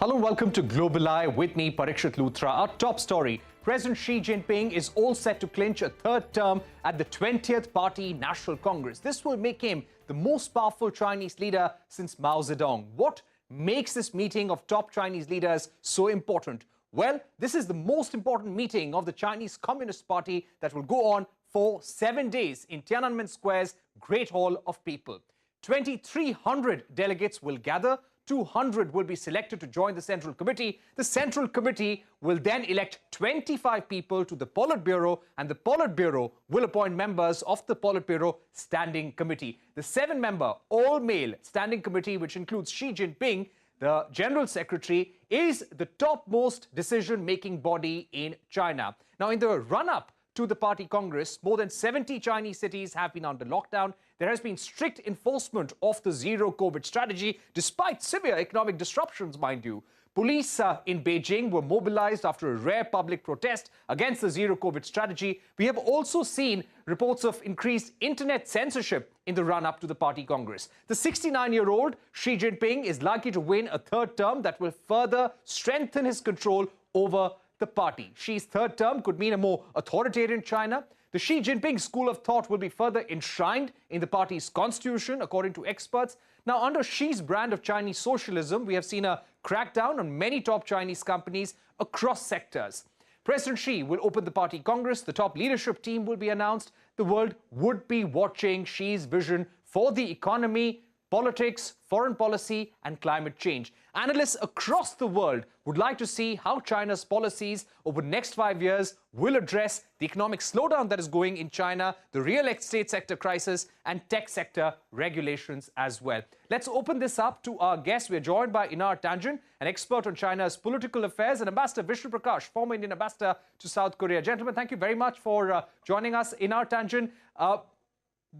Hello and welcome to Global Eye with me, Parikshit Luthra. Our top story, President Xi Jinping is all set to clinch a third term at the 20th Party National Congress. This will make him the most powerful Chinese leader since Mao Zedong. What makes this meeting of top Chinese leaders so important? Well, this is the most important meeting of the Chinese Communist Party that will go on for 7 days in Tiananmen Square's Great Hall of People. 2,300 delegates will gather. 200 will be selected to join the Central Committee. The Central Committee will then elect 25 people to the Politburo, and the Politburo will appoint members of the Politburo Standing Committee. The 7-member, all-male Standing Committee, which includes Xi Jinping, the General Secretary, is the topmost decision-making body in China. Now, in the run-up to the Party Congress, more than 70 Chinese cities have been under lockdown. There has been strict enforcement of the zero-COVID strategy, despite severe economic disruptions, mind you. Police in Beijing were mobilized after a rare public protest against the zero-COVID strategy. We have also seen reports of increased internet censorship in the run-up to the Party Congress. The 69-year-old Xi Jinping is likely to win a third term that will further strengthen his control over the party. Xi's third term could mean a more authoritarian China. The Xi Jinping school of thought will be further enshrined in the party's constitution, according to experts. Now, under Xi's brand of Chinese socialism, we have seen a crackdown on many top Chinese companies across sectors. President Xi will open the party congress. The top leadership team will be announced. The world would be watching Xi's vision for the economy, politics, foreign policy, and climate change. Analysts across the world would like to see how China's policies over the next 5 years will address the economic slowdown that is going in China, the real estate sector crisis, and tech sector regulations as well. Let's open this up to our guests. We are joined by Einar, Tangen, an expert on China's political affairs, and Ambassador Vishnu Prakash, former Indian ambassador to South Korea. Gentlemen, thank you very much for joining us. Einar, Tangen,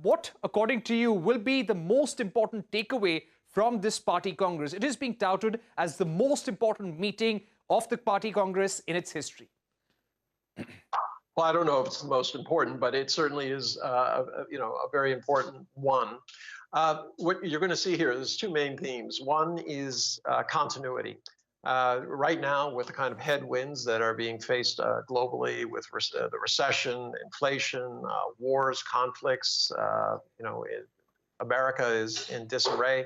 what, according to you, will be the most important takeaway from this party congress? It is being touted as the most important meeting of the party congress in its history. Well, I don't know if it's the most important, but it certainly is, a very important one. What you're going to see here, there's two main themes. One is continuity. Right now, with the kind of headwinds that are being faced globally with the recession, inflation, wars, conflicts, America is in disarray.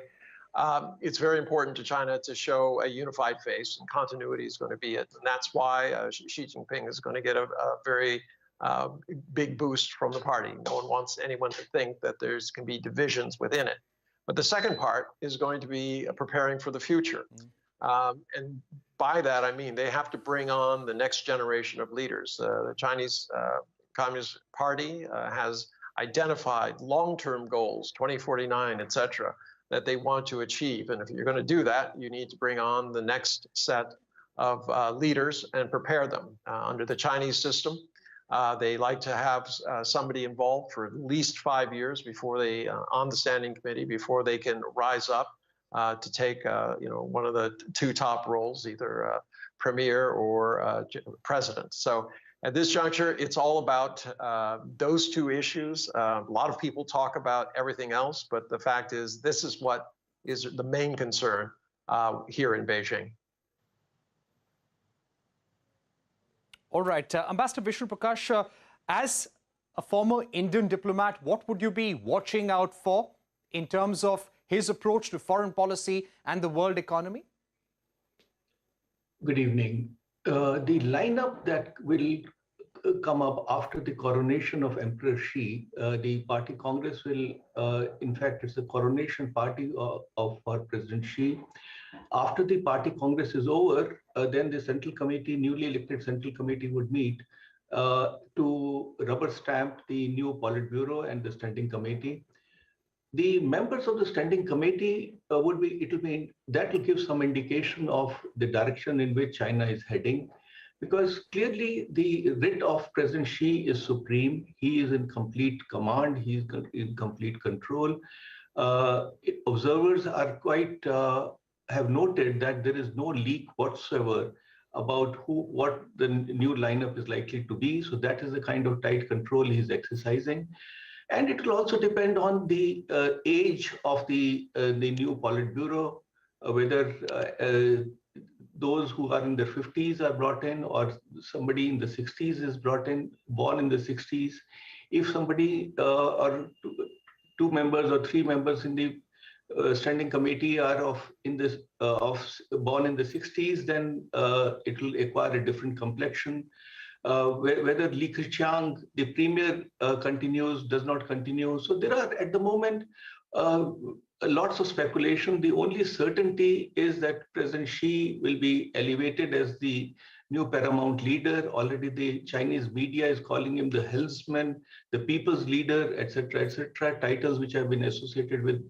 It's very important to China to show a unified face, and continuity is going to be it. And that's why Xi Jinping is going to get a very big boost from the party. No one wants anyone to think that there's can be divisions within it. But the second part is going to be preparing for the future. And by that, I mean they have to bring on the next generation of leaders. The Chinese Communist Party has identified long-term goals, 2049, et cetera, that they want to achieve. And if you're going to do that, you need to bring on the next set of leaders and prepare them. Under the Chinese system, they like to have somebody involved for at least 5 years before they, on the Standing Committee, before they can rise up to take, one of the two top roles, either premier or president. So at this juncture, it's all about those two issues. A lot of people talk about everything else, but the fact is, this is what is the main concern here in Beijing. All right. Ambassador Vishnu Prakash, as a former Indian diplomat, what would you be watching out for in terms of his approach to foreign policy and the world economy? Good evening. The lineup that will come up after the coronation of Emperor Xi, the party congress will, in fact, it's the coronation party for President Xi. After the party congress is over, then the central committee, newly elected central committee would meet to rubber stamp the new Politburo and the standing committee. The members of the standing committee that will give some indication of the direction in which China is heading, because clearly the writ of President Xi is supreme. He is in complete command. He is in complete control. Observers are have noted that there is no leak whatsoever about what the new lineup is likely to be. So that is the kind of tight control he's exercising. And it will also depend on the age of the new Politburo, whether those who are in their 50s are brought in, or somebody in the 60s is brought in, born in the 60s. If somebody or two members or three members in the standing committee are born in the 60s, then it will acquire a different complexion. Whether Li Keqiang, the premier, continues, does not continue. So there are, at the moment, lots of speculation. The only certainty is that President Xi will be elevated as the new paramount leader. Already the Chinese media is calling him the helmsman, the people's leader, etc., titles which have been associated with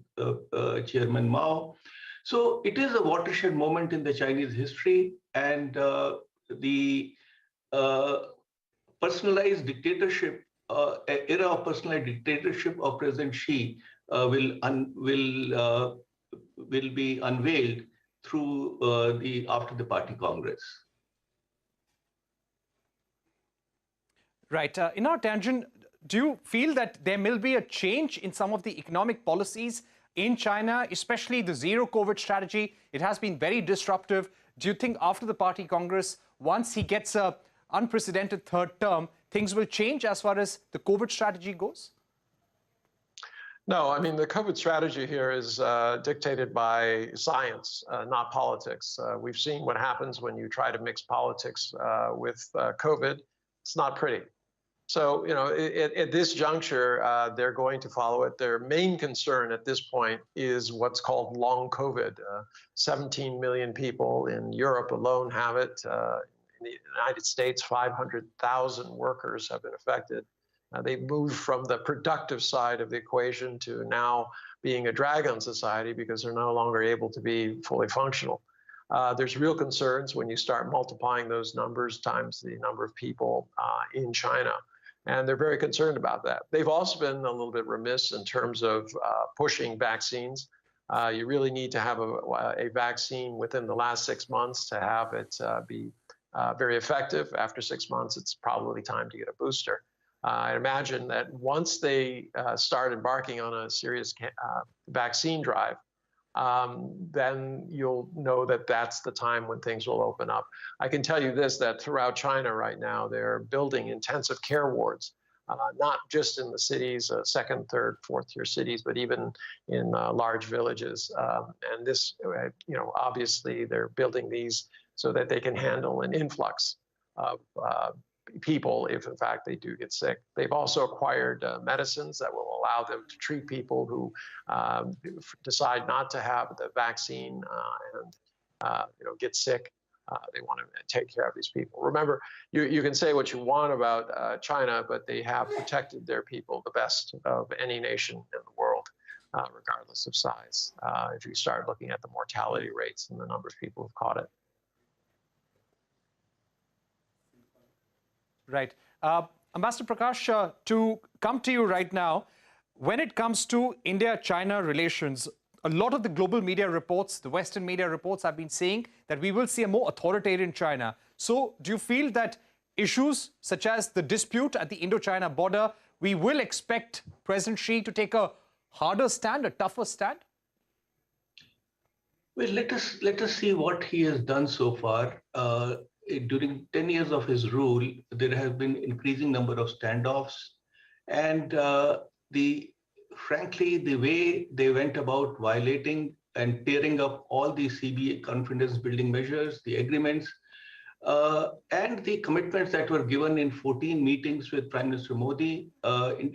Chairman Mao. So it is a watershed moment in the Chinese history, and the personalized dictatorship, era of personalized dictatorship of President Xi will be unveiled through after the party congress. Right. In our Tangen, do you feel that there will be a change in some of the economic policies in China, especially the zero COVID strategy? It has been very disruptive. Do you think after the party congress, once he gets a unprecedented third term, things will change as far as the COVID strategy goes? No, I mean, the COVID strategy here is dictated by science, not politics. We've seen what happens when you try to mix politics with COVID. It's not pretty. So, you know, at this juncture, they're going to follow it. Their main concern at this point is what's called long COVID. 17 million people in Europe alone have it. In the United States, 500,000 workers have been affected. They've moved from the productive side of the equation to now being a drag on society because they're no longer able to be fully functional. There's real concerns when you start multiplying those numbers times the number of people in China. And they're very concerned about that. They've also been a little bit remiss in terms of pushing vaccines. You really need to have a vaccine within the last 6 months to have it be very effective. After 6 months, it's probably time to get a booster. I imagine that once they start embarking on a serious vaccine drive, then you'll know that that's the time when things will open up. I can tell you this, that throughout China right now, they're building intensive care wards, not just in the cities, second, third, fourth tier cities, but even in large villages. And this, you know, obviously they're building these so that they can handle an influx of people if in fact they do get sick. They've also acquired medicines that will allow them to treat people who decide not to have the vaccine and you know, get sick. They want to take care of these people. Remember, you can say what you want about China, but they have protected their people the best of any nation in the world, regardless of size. If you start looking at the mortality rates and the number of people who've caught it. Right. Ambassador Prakash, to come to you right now, when it comes to India-China relations, a lot of the global media reports, the Western media reports have been saying that we will see a more authoritarian China. So do you feel that issues such as the dispute at the Indo-China border, we will expect President Xi to take a harder stand, a tougher stand? Well, let us see what he has done so far. During 10 years of his rule, there have been increasing number of standoffs, and frankly, the way they went about violating and tearing up all the CBA confidence building measures, the agreements, and the commitments that were given in 14 meetings with Prime Minister Modi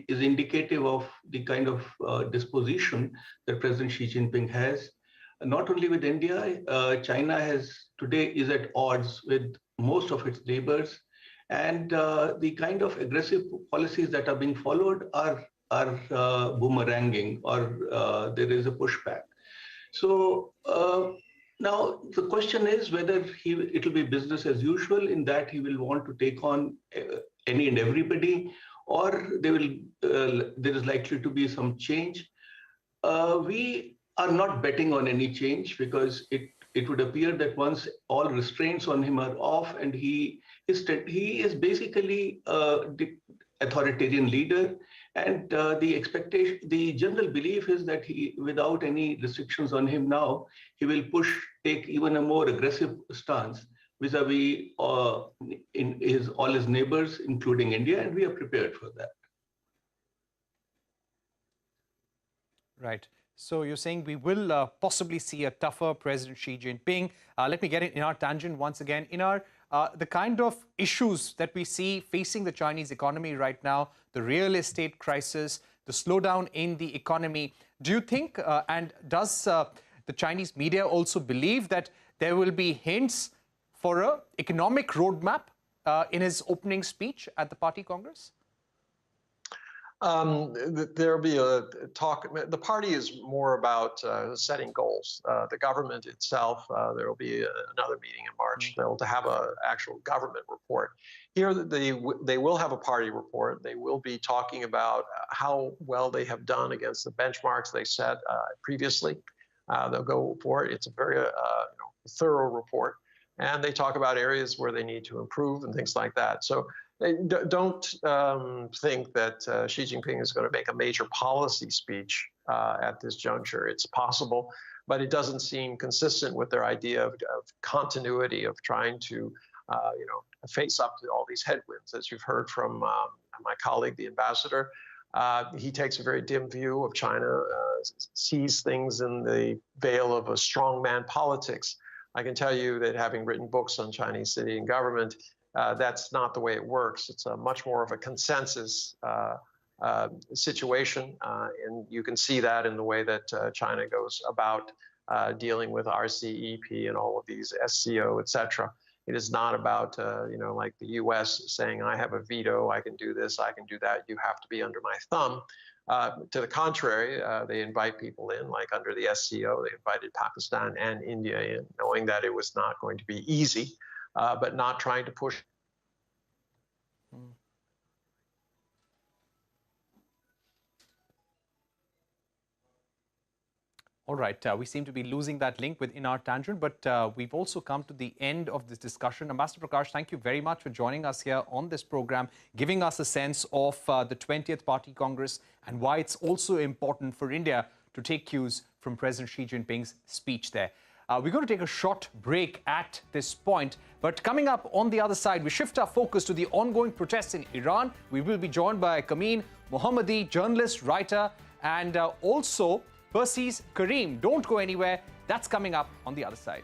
is indicative of the kind of disposition that President Xi Jinping has. Not only with India, China today is at odds with most of its neighbors, and the kind of aggressive policies that are being followed are boomeranging, or there is a pushback. So now the question is whether it will be business as usual, in that he will want to take on any and everybody, or there is likely to be some change. We are not betting on any change, because it would appear that once all restraints on him are off, and he is basically the authoritarian leader, And the general belief is that he, without any restrictions on him now, he will take even a more aggressive stance vis-a-vis all his neighbors, including India, and we are prepared for that. Right. So you're saying we will possibly see a tougher President Xi Jinping. Let me get in our tangent once again. Einar, the kind of issues that we see facing the Chinese economy right now, the real estate crisis, the slowdown in the economy, do you think, and does the Chinese media also believe that there will be hints for an economic roadmap in his opening speech at the party congress? There'll be a talk. The party is more about setting goals. The government itself, there will be another meeting in March. They'll have an actual government report. Here, they will have a party report. They will be talking about how well they have done against the benchmarks they set previously. They'll go for it. It's a very thorough report. And they talk about areas where they need to improve and things like that. So don't think that Xi Jinping is going to make a major policy speech at this juncture. It's possible, but it doesn't seem consistent with their idea of continuity, of trying to face up to all these headwinds. As you've heard from my colleague, the ambassador, he takes a very dim view of China, sees things in the veil of a strongman politics. I can tell you that having written books on Chinese city and government, that's not the way it works. It's a much more of a consensus situation, and you can see that in the way that China goes about dealing with RCEP and all of these SCO, etc. It is not about like the U.S. saying, I have a veto, I can do this, I can do that, you have to be under my thumb. To the contrary, they invite people in, like under the SCO, they invited Pakistan and India in, knowing that it was not going to be easy, but not trying to push. All right, we seem to be losing that link within our tangent, but we've also come to the end of this discussion. Ambassador Prakash, thank you very much for joining us here on this program, giving us a sense of the 20th Party Congress and why it's also important for India to take cues from President Xi Jinping's speech there. We're going to take a short break at this point, but coming up on the other side, we shift our focus to the ongoing protests in Iran. We will be joined by Kameen Mohammadi, journalist, writer, and also Percy's Kareem. Don't go anywhere. That's coming up on the other side.